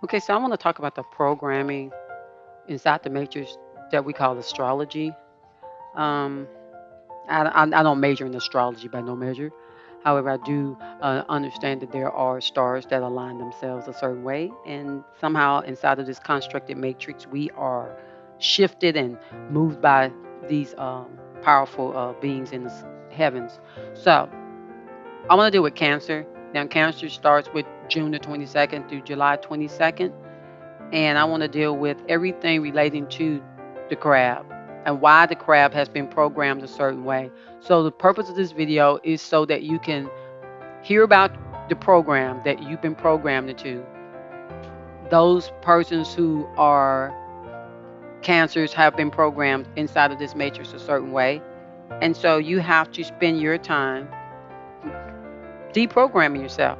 Okay, so I want to talk about the programming inside the matrix that we call astrology. Um, I don't major in astrology by no measure. However, I do understand that there are stars that align themselves a certain way, and somehow inside of this constructed matrix, we are shifted and moved by these powerful beings in the heavens. So, I want to deal with Cancer. Now, Cancer starts with June the 22nd through July 22nd, and I want to deal with everything relating to the crab and why the crab has been programmed a certain way. So the purpose of this video is so that you can hear about the program that you've been programmed into. Those persons who are cancers have been programmed inside of this matrix a certain way. And so you have to spend your time deprogramming yourself.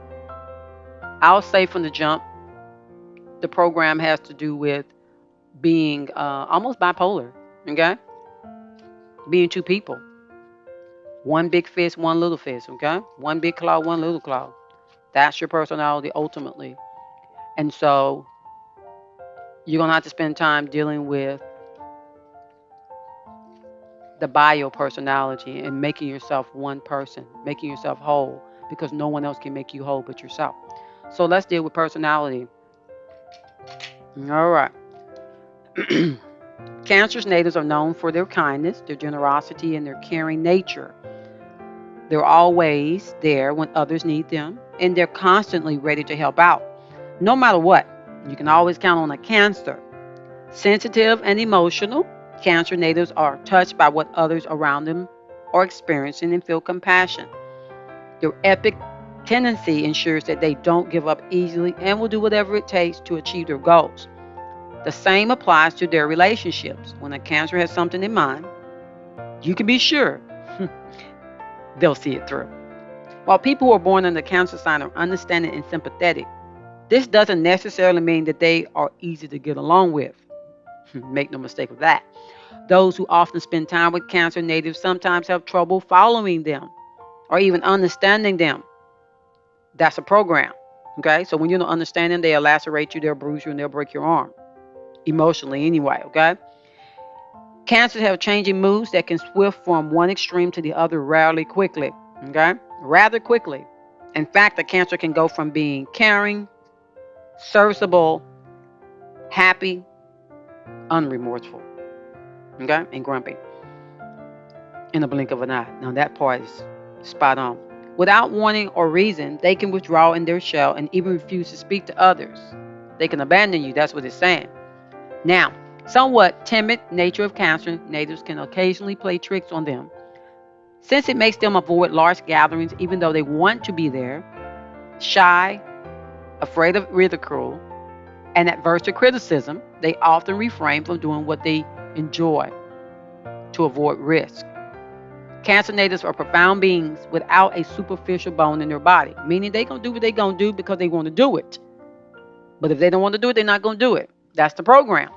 I'll say from the jump, the program has to do with being almost bipolar, okay? Being two people. One big fist, one little fist, okay? One big claw, one little claw. That's your personality ultimately. And so you're going to have to spend time dealing with the bio personality and making yourself one person, making yourself whole, because no one else can make you whole but yourself. So let's deal with personality. All right. Cancer's natives are known for their kindness, their generosity, and their caring nature. They're always there when others need them, and they're constantly ready to help out. No matter what, you can always count on a Cancer. Sensitive and emotional, Cancer natives are touched by what others around them are experiencing and feel compassion. Their epic tendency ensures that they don't give up easily and will do whatever it takes to achieve their goals. The same applies to their relationships. When a Cancer has something in mind, you can be sure they'll see it through. While people who are born in the Cancer sign are understanding and sympathetic, this doesn't necessarily mean that they are easy to get along with. Make no mistake of that. Those who often spend time with Cancer natives sometimes have trouble following them or even understanding them. That's a program. Okay, so when you don't understand them, they'll lacerate you, they'll bruise you, and they'll break your arm. Emotionally, anyway, okay? Cancers have changing moods that can swift from one extreme to the other rarely quickly. Okay? Rather quickly. In fact, a Cancer can go from being caring, serviceable, happy, unremorseful, okay, and grumpy in a blink of an eye. Now that part is spot on. Without warning or reason, they can withdraw in their shell and even refuse to speak to others. They can abandon you. That's what it's saying. Now, somewhat timid nature of Cancer natives can occasionally play tricks on them. Since it makes them avoid large gatherings even though they want to be there, shy, afraid of ridicule, and adverse to criticism, they often refrain from doing what they enjoy to avoid risk. Cancer natives are profound beings without a superficial bone in their body, meaning they're going to do what they're going to do because they want to do it. But if they don't want to do it, they're not going to do it. That's the program.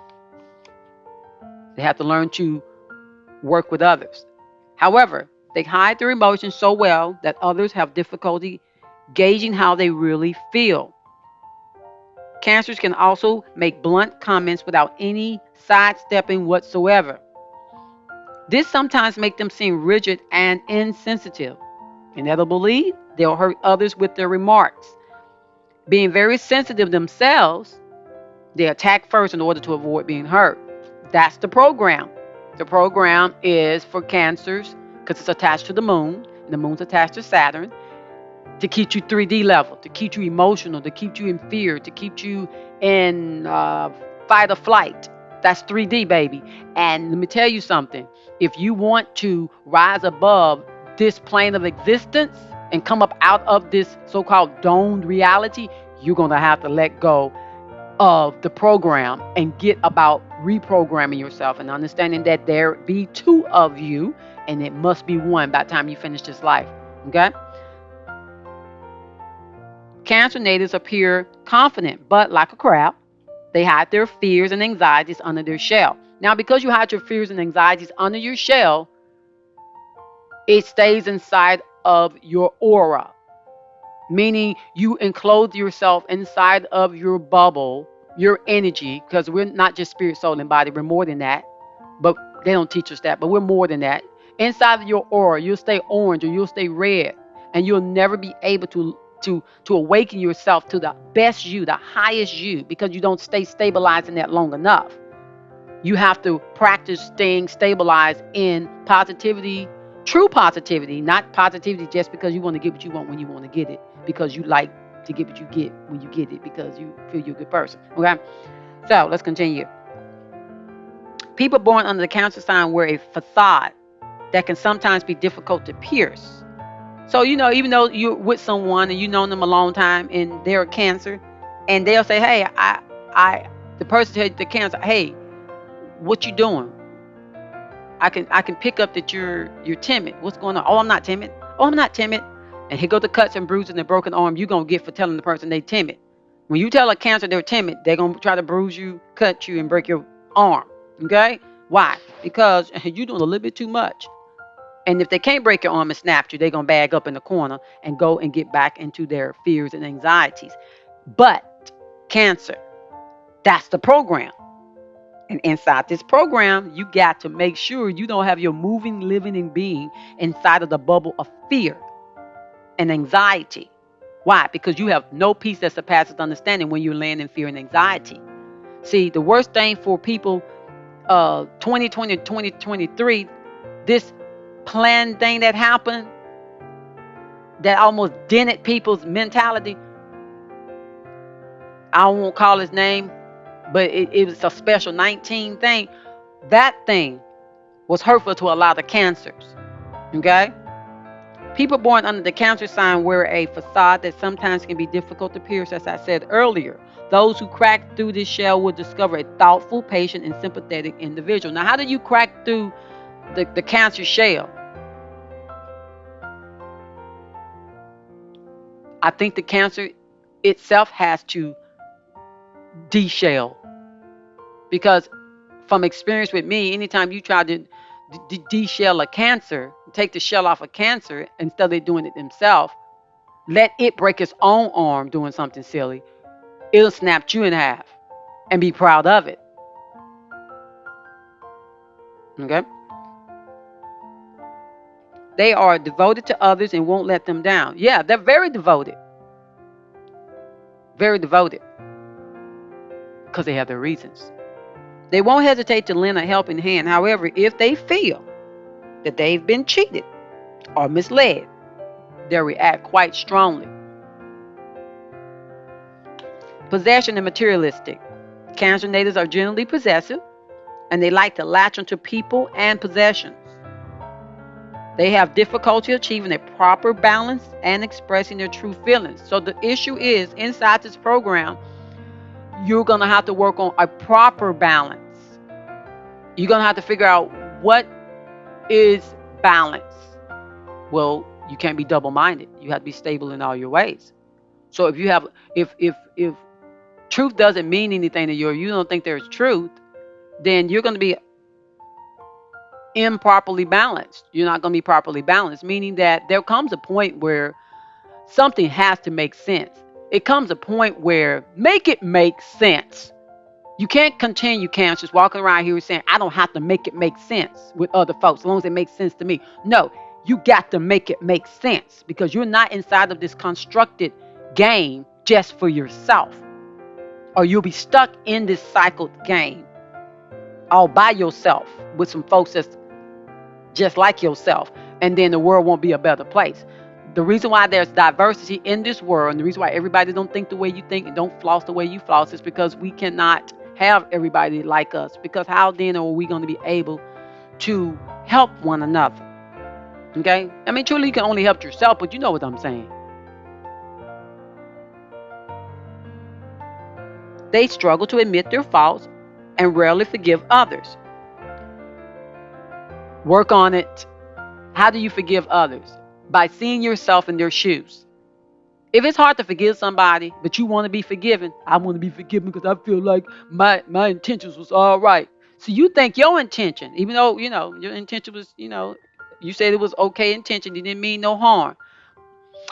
They have to learn to work with others. However, they hide their emotions so well that others have difficulty gauging how they really feel. Cancers can also make blunt comments without any sidestepping whatsoever. This sometimes makes them seem rigid and insensitive. Inevitably, they'll hurt others with their remarks. Being very sensitive themselves, they attack first in order to avoid being hurt. That's the program. The program is for Cancers because it's attached to the moon, and the moon's attached to Saturn, to keep you 3D level, to keep you emotional, to keep you in fear, to keep you in fight or flight. That's 3D, baby. And let me tell you something. If you want to rise above this plane of existence and come up out of this so-called domed reality, you're going to have to let go of the program and get about reprogramming yourself and understanding that there be two of you and it must be one by the time you finish this life. Okay? Cancer natives appear confident, but like a crab, they hide their fears and anxieties under their shell. Now, because you hide your fears and anxieties under your shell, it stays inside of your aura, meaning you enclose yourself inside of your bubble your energy, because we're not just spirit, soul, and body. We're more than that. But they don't teach us that. But we're more than that. Inside of your aura, you'll stay orange or you'll stay red, and you'll never be able to awaken yourself to the best you, the highest you, because you don't stay stabilized in that long enough. You have to practice staying stabilized in positivity, true positivity, not positivity just because you want to get what you want when you want to get it, because you like to get what you get when you get it, because you feel you're a good person. Okay? So let's continue. People born under the Cancer sign wear a facade that can sometimes be difficult to pierce. So, even though you're with someone and you've known them a long time and they're a Cancer, and they'll say, hey, the person said the Cancer, hey, what you doing? I can pick up that you're timid. What's going on? Oh, I'm not timid. Oh, I'm not timid. And here go the cuts and bruises and the broken arm you're going to get for telling the person they timid. When you tell a Cancer they're timid, they're going to try to bruise you, cut you, and break your arm. Okay? Why? Because you're doing a little bit too much. And if they can't break your arm and snap you, they're going to bag up in the corner and go and get back into their fears and anxieties. But Cancer, that's the program. And inside this program, you got to make sure you don't have your moving, living, and being inside of the bubble of fear and anxiety. Why? Because you have no peace that surpasses understanding when you're laying in fear and anxiety. See, the worst thing for people, 2020 to 2023, this planned thing that happened that almost dented people's mentality. I won't call his name, but it was a special 19 thing. That thing was hurtful to a lot of Cancers. Okay? People born under the Cancer sign wear a facade that sometimes can be difficult to pierce, as I said earlier. Those who crack through this shell will discover a thoughtful, patient, and sympathetic individual. Now, how do you crack through the Cancer shell? I think the Cancer itself has to de-shell. Because from experience with me, anytime you try to de-shell a Cancer, take the shell off a Cancer, instead of they doing it themselves, let it break its own arm doing something silly, it'll snap you in half and be proud of it. Okay? They are devoted to others and won't let them down. Yeah, they're very devoted. Very devoted. Because they have their reasons. They won't hesitate to lend a helping hand. However, if they feel that they've been cheated or misled, they'll react quite strongly. Possession and materialistic. Cancer natives are generally possessive, and they like to latch onto people and possessions. They have difficulty achieving a proper balance and expressing their true feelings. So the issue is, inside this program, you're going to have to work on a proper balance. You're going to have to figure out what is balance. Well, you can't be double-minded. You have to be stable in all your ways. So if truth doesn't mean anything to you, or you don't think there's truth, then you're going to be improperly balanced. You're not going to be properly balanced, meaning that there comes a point where something has to make sense. It comes a point where make it make sense. You can't continue, Cancers, walking around here saying, I don't have to make it make sense with other folks, as long as it makes sense to me. No, you got to make it make sense, because you're not inside of this constructed game just for yourself. Or you'll be stuck in this cycled game all by yourself with some folks that's just like yourself, and then the world won't be a better place. The reason why there's diversity in this world, and the reason why everybody don't think the way you think and don't floss the way you floss, is because we cannot have everybody like us. Because how then are we going to be able to help one another? Okay? I mean, truly you can only help yourself, but you know what I'm saying. They struggle to admit their faults and rarely forgive others. Work on it. How do you forgive others? By seeing yourself in their shoes. If it's hard to forgive somebody, but you want to be forgiven, I want to be forgiven because I feel like my intentions was all right. So you think your intention, even though, your intention was, you said it was okay intention, you didn't mean no harm.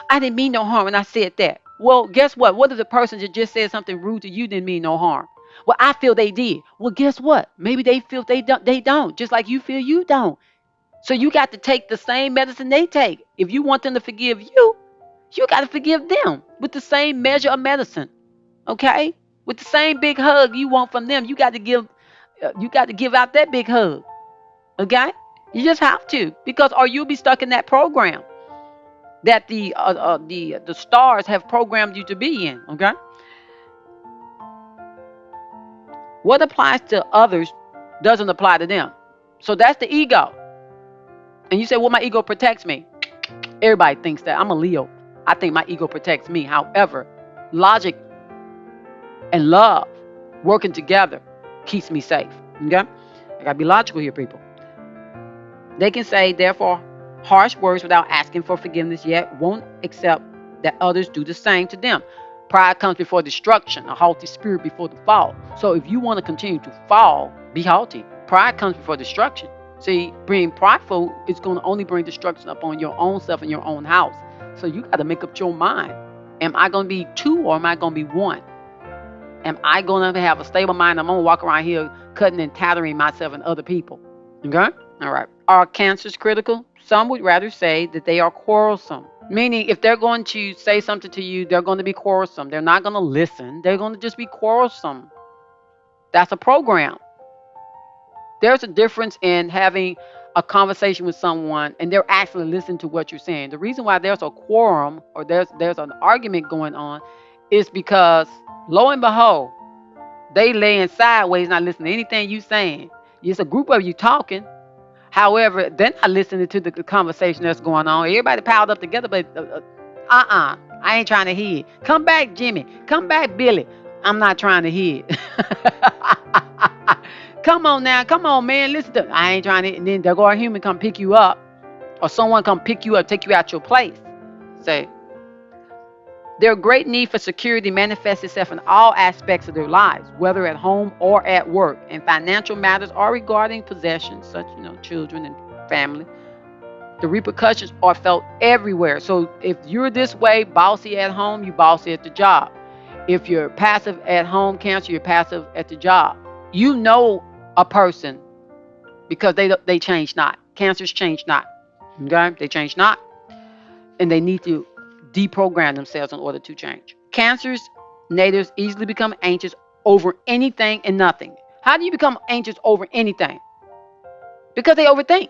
I didn't mean no harm when I said that. Well, guess what? What if the person that just said something rude to you didn't mean no harm? Well, I feel they did. Well, guess what? Maybe they feel they don't. They don't. Just like you feel you don't. So you got to take the same medicine they take. If you want them to forgive you, you got to forgive them with the same measure of medicine. Okay? With the same big hug you want from them, you got to give. You got to give out that big hug. Okay? You just have to, because or you'll be stuck in that program that the stars have programmed you to be in. Okay? What applies to others doesn't apply to them. So that's the ego. And you say, well, my ego protects me. Everybody thinks that. I'm a Leo. I think my ego protects me. However, logic and love working together keeps me safe. Okay? I gotta be logical here, people. They can say, therefore, harsh words without asking for forgiveness, yet won't accept that others do the same to them. Pride comes before destruction, a haughty spirit before the fall. So if you want to continue to fall, be haughty. Pride comes before destruction. See, being prideful is going to only bring destruction upon your own self and your own house. So you got to make up your mind. Am I going to be two or am I going to be one? Am I going to have a stable mind? I'm going to walk around here cutting and tattering myself and other people. Okay? All right. Are cancers critical? Some would rather say that they are quarrelsome. Meaning, if they're going to say something to you, they're going to be quarrelsome. They're not going to listen. They're going to just be quarrelsome. That's a program. There's a difference in having a conversation with someone and they're actually listening to what you're saying. The reason why there's a quorum or there's an argument going on is because, lo and behold, they laying sideways, not listening to anything you saying. It's a group of you talking. However, they're not listening to the conversation that's going on. Everybody piled up together, but I ain't trying to hear it. Come back, Jimmy. Come back, Billy. I'm not trying to hear it. Come on now. Come on, man. Listen to I ain't trying to. And then they'll go a human come pick you up, or someone come pick you up, take you out your place. Say, their great need for security manifests itself in all aspects of their lives, whether at home or at work, and financial matters or regarding possessions, such children and family. The repercussions are felt everywhere. So if you're this way, bossy at home, you bossy at the job. If you're passive at home, Cancer, you're passive at the job. You know a person because they change not. Cancers change not. Okay? They change not. And they need to deprogram themselves in order to change. Cancers natives easily become anxious over anything and nothing. How do you become anxious over anything? Because they overthink.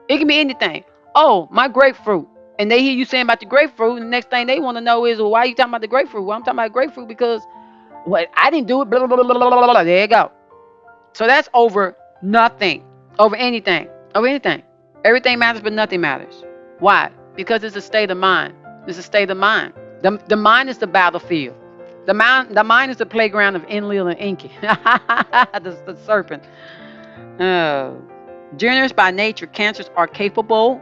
It can be anything. Oh, my grapefruit. And they hear you saying about the grapefruit, and the next thing they want to know is, well, why are you talking about the grapefruit? Well, I'm talking about grapefruit because I didn't do it. Blah, blah, blah, blah, blah, blah. There you go. So that's over nothing. Over anything. Over anything. Everything matters, but nothing matters. Why? Because it's a state of mind. It's a state of mind. The mind is the battlefield. The mind is the playground of Enlil and Enki. the serpent. Generous by nature, cancers are capable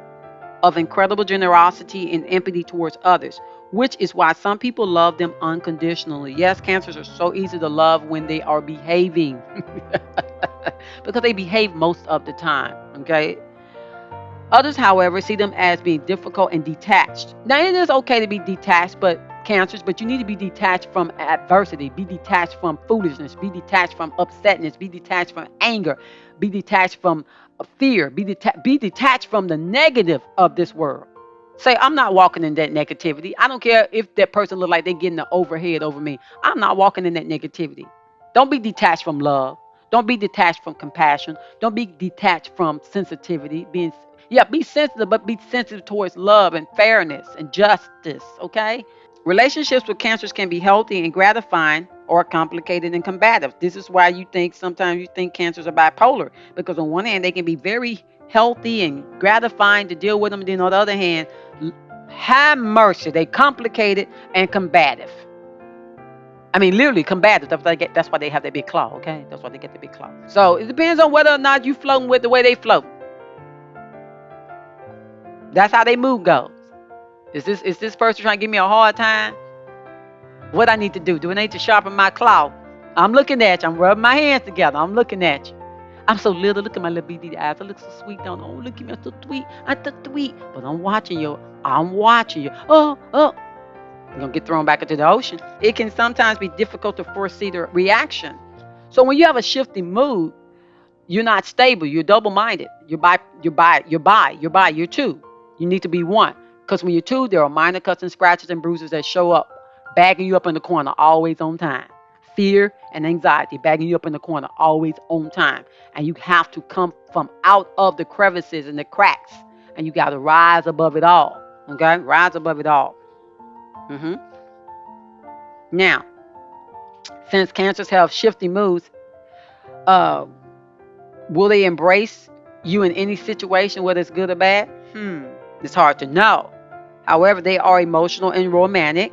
of incredible generosity and empathy towards others, which is why some people love them unconditionally. Yes, cancers are so easy to love when they are behaving. Because they behave most of the time. Okay. Others, however, see them as being difficult and detached. Now, it is okay to be detached, but you need to be detached from adversity, be detached from foolishness, be detached from upsetness, be detached from anger, be detached from fear, be detached from the negative of this world. Say, I'm not walking in that negativity. I don't care if that person look like they're getting the overhead over me. I'm not walking in that negativity. Don't be detached from love. Don't be detached from compassion. Don't be detached from sensitivity. Be sensitive, but be sensitive towards love and fairness and justice, okay? Relationships with cancers can be healthy and gratifying or complicated and combative. This is why sometimes you think cancers are bipolar, because on one hand, they can be very healthy and gratifying to deal with them. And then on the other hand, have mercy, they complicated and combative. I mean, literally combative. That's why they have that big claw, okay? That's why they get the big claw. So it depends on whether or not you floating with the way they float. That's how they mood goes. Is this person trying to give me a hard time? What I need to do? Do I need to sharpen my claw? I'm looking at you. I'm rubbing my hands together. I'm looking at you. I'm so little. Look at my little beady eyes. I look so sweet, don't I? Oh, look at me. I'm so sweet. I'm so sweet. But I'm watching you. I'm watching you. Oh. You're going to get thrown back into the ocean. It can sometimes be difficult to foresee the reaction. So when you have a shifting mood, you're not stable. You're double-minded. You're two. You need to be one. Because when you're two, there are minor cuts and scratches and bruises that show up, bagging you up in the corner, always on time. Fear and anxiety, bagging you up in the corner, always on time. And you have to come from out of the crevices and the cracks. And you got to rise above it all. Okay? Rise above it all. hmm Now, since cancers have shifting moods, uh, will they embrace you in any situation, whether it's good or bad? It's hard to know. However, they are emotional and romantic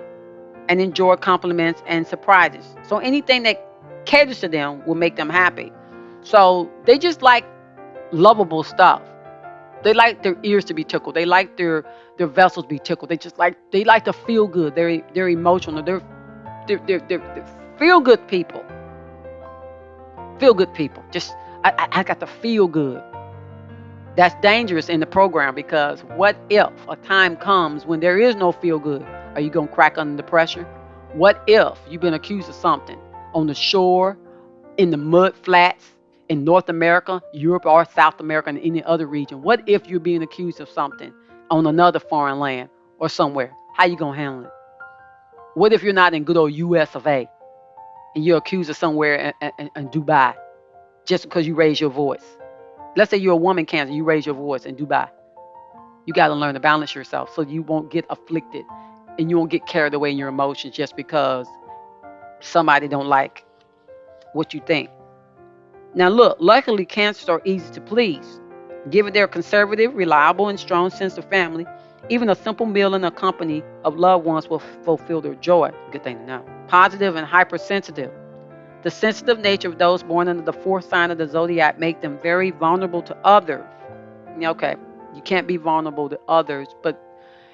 and enjoy compliments and surprises. So anything that caters to them will make them happy. So they just like lovable stuff. They like their ears to be tickled. They like their vessels to be tickled. They like to feel good. They're emotional. They're feel good people. Feel good people. Just I got to feel good. That's dangerous in the program, because what if a time comes when there is no feel good? Are you going to crack under the pressure? What if you've been accused of something on the shore, in the mud flats, in North America, Europe, or South America, and any other region? What if you're being accused of something on another foreign land or somewhere? How you going to handle it? What if you're not in good old US of A and you're accused of somewhere in Dubai just because you raise your voice? Let's say you're a woman cancer, you raise your voice in Dubai. You got to learn to balance yourself so you won't get afflicted and you won't get carried away in your emotions just because somebody don't like what you think. Now look, luckily cancers are easy to please. Given their conservative, reliable, and strong sense of family, even a simple meal in the company of loved ones will fulfill their joy. Good thing to know. Positive and hypersensitive. The sensitive nature of those born under the fourth sign of the zodiac make them very vulnerable to others. Okay, you can't be vulnerable to others, but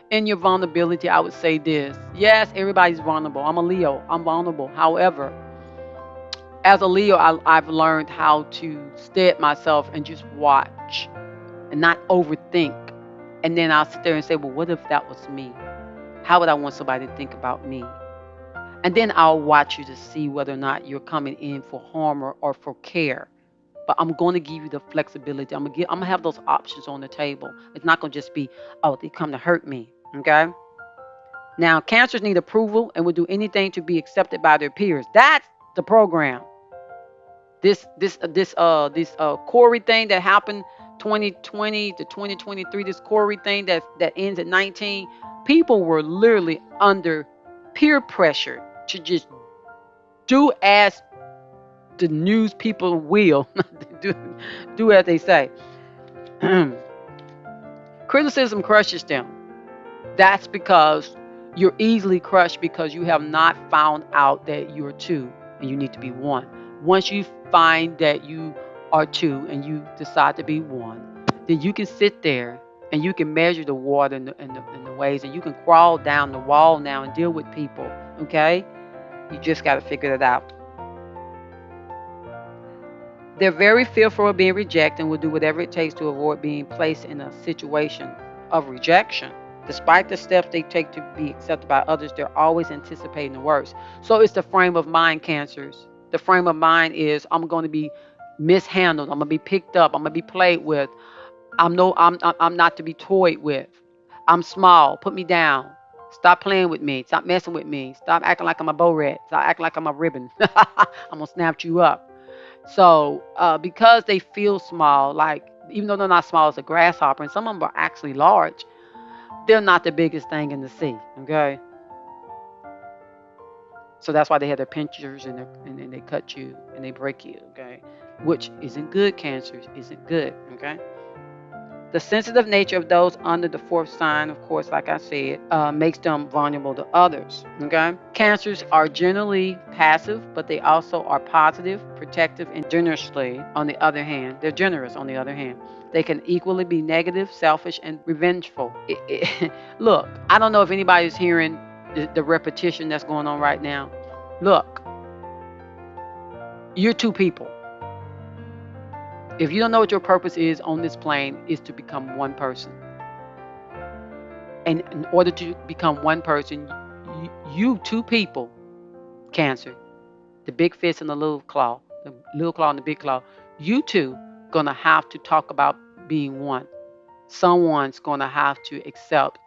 in your vulnerability, I would say this. Yes, everybody's vulnerable. I'm a Leo. I'm vulnerable. However, as a Leo, I've learned how to stead myself and just watch and not overthink. And then I'll sit there and say, well, what if that was me? How would I want somebody to think about me? And then I'll watch you to see whether or not you're coming in for harm or for care. But I'm going to give you the flexibility. I'm gonna have those options on the table. It's not going to just be, oh, they come to hurt me. Okay. Now, cancers need approval and will do anything to be accepted by their peers. That's the program. This Corey thing that happened 2020 to 2023. This Corey thing that ends at 19. People were literally under peer pressure to just do as the news people will, do as they say. Criticism crushes them. That's because you're easily crushed because you have not found out that you're two and you need to be one. Once you find that you are two and you decide to be one, then you can sit there and you can measure the water and the waves, and you can crawl down the wall now and deal with people. Okay? You just got to figure it out. They're very fearful of being rejected and will do whatever it takes to avoid being placed in a situation of rejection. Despite the steps they take to be accepted by others, they're always anticipating the worst. So it's the frame of mind, cancers. The frame of mind is, I'm going to be mishandled. I'm going to be picked up. I'm going to be played with. I'm not to be toyed with. I'm small. Put me down. Stop playing with me. Stop messing with me. Stop acting like I'm a bow rat. Stop acting like I'm a ribbon. I'm going to snap you up. So because they feel small, like even though they're not small as a grasshopper, and some of them are actually large, they're not the biggest thing in the sea. Okay. So that's why they have their pinchers and they cut you and they break you. Okay. Which isn't good, cancers. Isn't good. Okay. The sensitive nature of those under the fourth sign, of course, like I said, makes them vulnerable to others. Okay? Cancers are generally passive, but they also are positive, protective, and generously, on the other hand. They're generous, on the other hand. They can equally be negative, selfish, and revengeful. Look, I don't know if anybody's hearing the repetition that's going on right now. Look, you're two people. If you don't know what your purpose is on this plane, is to become one person. And in order to become one person, You two people, Cancer, the big fist and the little claw and the big claw, you two gonna have to talk about being one. Someone's gonna have to accept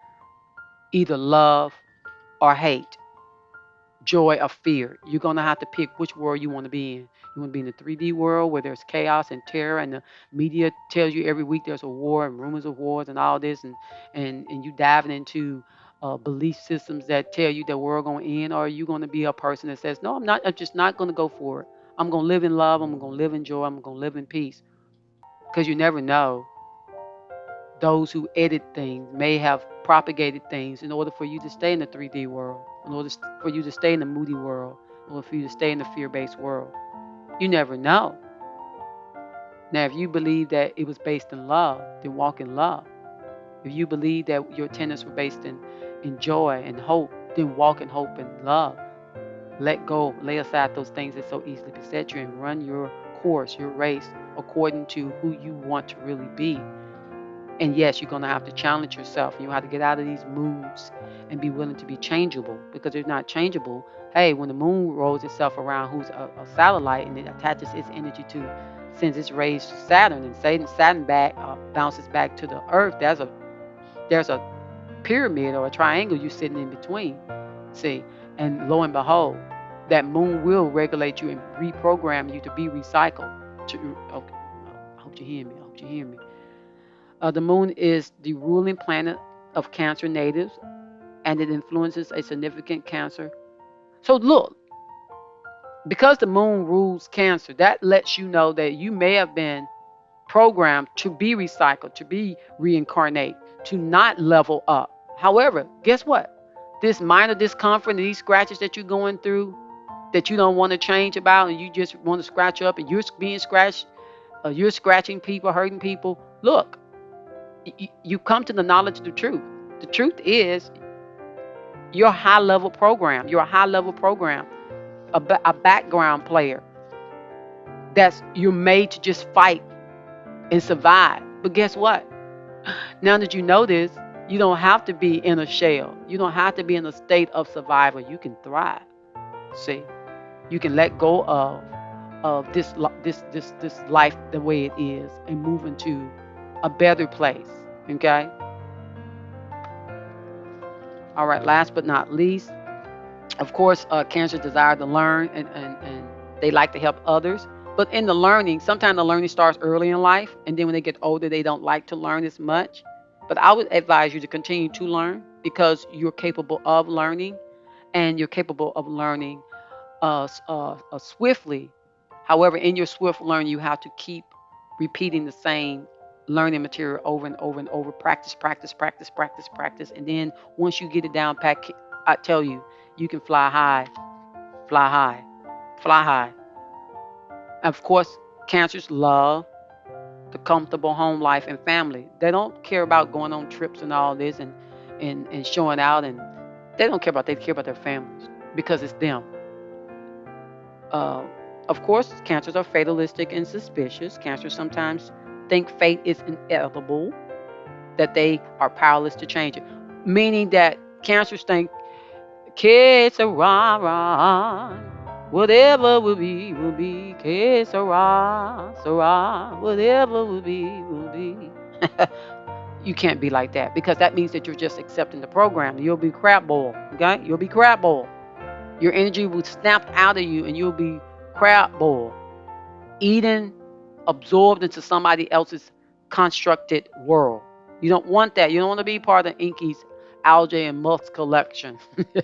either love or hate, joy or fear. You're gonna have to pick which world you want to be in. You want to be in the 3D world where there's chaos and terror, and the media tells you every week there's a war and rumors of wars and all this, and you diving into belief systems that tell you the world gonna end, or are you gonna be a person that says, no, I'm not. I'm just not gonna go for it. I'm gonna live in love. I'm gonna live in joy. I'm gonna live in peace. Because you never know, those who edit things may have propagated things in order for you to stay in the 3D world, in order for you to stay in the moody world, in order for you to stay in the fear-based world. You never know. Now, if you believe that it was based in love, then walk in love. If you believe that your tenets were based in joy and hope, then walk in hope and love. Let go, lay aside those things that so easily beset you, and run your course, your race, according to who you want to really be. And yes, you're going to have to challenge yourself. You have to get out of these moods and be willing to be changeable, because if not changeable, hey, when the moon rolls itself around, who's a satellite, and it attaches its energy to, sends its rays to Saturn, and Saturn back bounces back to the Earth. There's a pyramid or a triangle you're sitting in between. See, and lo and behold, that moon will regulate you and reprogram you to be recycled. Okay, I hope you hear me. I hope you hear me. The moon is the ruling planet of Cancer natives, and it influences a significant Cancer. So, look, because the moon rules Cancer, that lets you know that you may have been programmed to be recycled, to be reincarnate, to not level up. However, guess what? This minor discomfort and these scratches that you're going through that you don't want to change about, and you just want to scratch up, and you're being scratched, you're scratching people, hurting people. Look, you come to the knowledge of the truth. The truth is you're a high level program. You're a high level program, a background player that's you're made to just fight and survive. But guess what? Now that you know this, you don't have to be in a shell. You don't have to be in a state of survival. You can thrive. See, you can let go of this life the way it is and move into a better place. Okay. All right. Last but not least, of course, Cancer desire to learn, and they like to help others. But in the learning, sometimes the learning starts early in life, and then when they get older, they don't like to learn as much. But I would advise you to continue to learn, because you're capable of learning, and you're capable of learning swiftly. However, in your swift learning, you have to keep repeating the same learning material over and over and over. Practice, practice, practice, practice, practice. And then once you get it down pat, I tell you, you can fly high, fly high, fly high. Of course, Cancers love the comfortable home life and family. They don't care about going on trips and all this, and showing out, and they don't care about. They care about their families, because it's them. Uh, of course, Cancers are fatalistic and suspicious. Cancers sometimes think fate is inevitable, that they are powerless to change it. Meaning that Cancers think, que sera, whatever will be, que sera, whatever will be, will be. You can't be like that, because that means that you're just accepting the program. You'll be crap ball, okay? You'll be crap ball. Your energy will snap out of you, and you'll be crab ball, eaten, absorbed into somebody else's constructed world. You don't want that. You don't want to be part of Inky's algae and musk collection.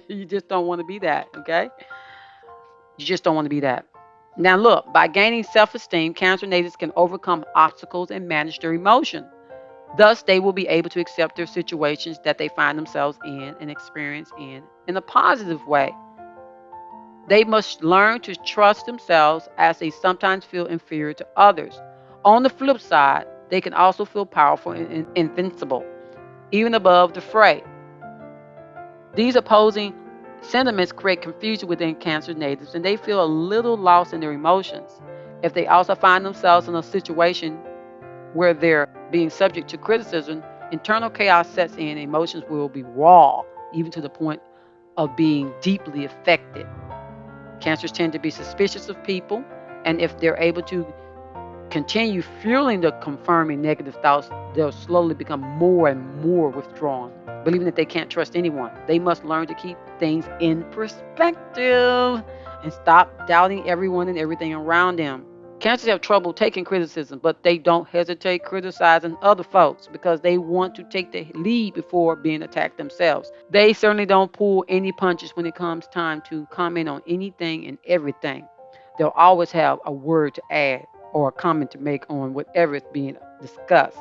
You just don't want to be that, okay? You just don't want to be that. Now, look, by gaining self esteem, Cancer natives can overcome obstacles and manage their emotion. Thus, they will be able to accept their situations that they find themselves in and experience in a positive way. They must learn to trust themselves, as they sometimes feel inferior to others. On the flip side, they can also feel powerful and invincible, even above the fray. These opposing sentiments create confusion within Cancer natives, and they feel a little lost in their emotions. If they also find themselves in a situation where they're being subject to criticism, internal chaos sets in, emotions will be raw, even to the point of being deeply affected. Cancers tend to be suspicious of people, and if they're able to continue fueling the confirming negative thoughts, they'll slowly become more and more withdrawn, believing that they can't trust anyone. They must learn to keep things in perspective and stop doubting everyone and everything around them. Cancers have trouble taking criticism, but they don't hesitate criticizing other folks because they want to take the lead before being attacked themselves. They certainly don't pull any punches when it comes time to comment on anything and everything. They'll always have a word to add or a comment to make on whatever is being discussed.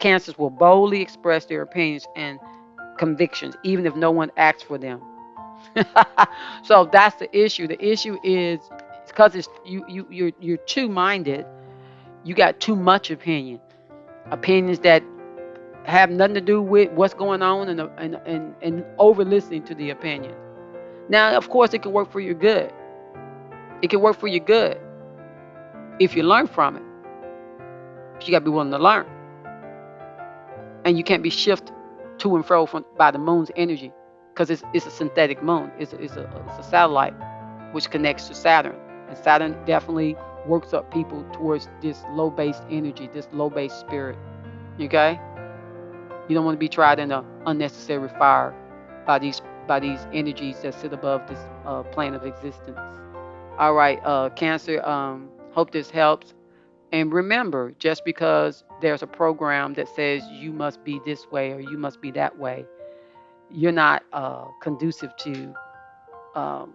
Cancers will boldly express their opinions and convictions, even if no one asks for them. So that's the issue. The issue is because it's you're two minded. You got too much opinions that have nothing to do with what's going on, and over listening to the opinions. Now, of course, it can work for your good. It can work for your good if you learn from it. But you got to be willing to learn, and you can't be shifted to and fro by the moon's energy because it's a synthetic moon. It's a satellite which connects to Saturn, and Saturn definitely works up people towards this low based energy, this low based spirit. Okay, you don't want to be tried in an unnecessary fire by these energies that sit above this plane of existence. All right, Cancer. Hope this helps. And remember, just because there's a program that says you must be this way or you must be that way, you're not conducive to um,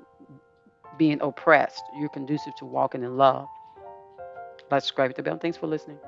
being oppressed. You're conducive to walking in love. Let's subscribe to the bell. Thanks for listening.